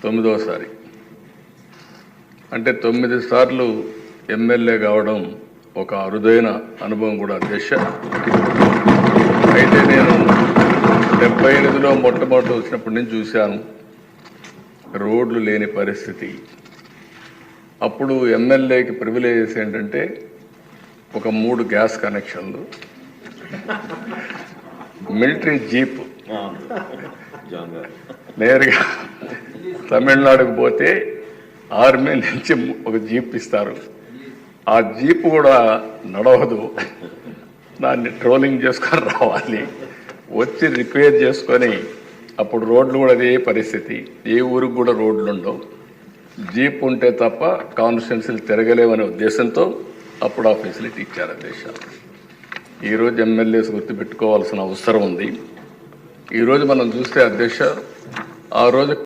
9వసారి. అంటే 9 సార్లు ఎమ్మెల్యే కావడం ఒక అరుదైన అనుభవం కూడా అధ్యక్ష. అయితే నేను 78లో మొట్టమొదటి వచ్చినప్పటి నుంచి చూశాను రోడ్లు లేని పరిస్థితి. అప్పుడు ఎమ్మెల్యేకి ప్రివిలేజెస్ ఏంటంటే ఒక 3 గ్యాస్ కనెక్షన్లు, మిలిటరీ జీప్, నేరుగా తమిళనాడుకు పోతే ఆర్మీ నుంచి ఒక జీప్ ఇస్తారు. ఆ జీప్ కూడా నడవదు, దాన్ని ట్రోలింగ్ చేసుకొని రావాలి, వచ్చి రిపేర్ చేసుకొని. అప్పుడు రోడ్లు కూడా అదే పరిస్థితి, ఏ ఊరికి కూడా రోడ్లు ఉండవు, జీప్ ఉంటే తప్ప కాన్స్టిట్యున్సీలు తిరగలేవనే ఉద్దేశంతో అప్పుడు ఆ ఫెసిలిటీ ఇచ్చారు అధ్యక్ష. ఈరోజు ఎమ్మెల్యేస్ గుర్తుపెట్టుకోవాల్సిన అవసరం ఉంది. ఈరోజు మనం చూస్తే అధ్యక్ష, ఆ రోజు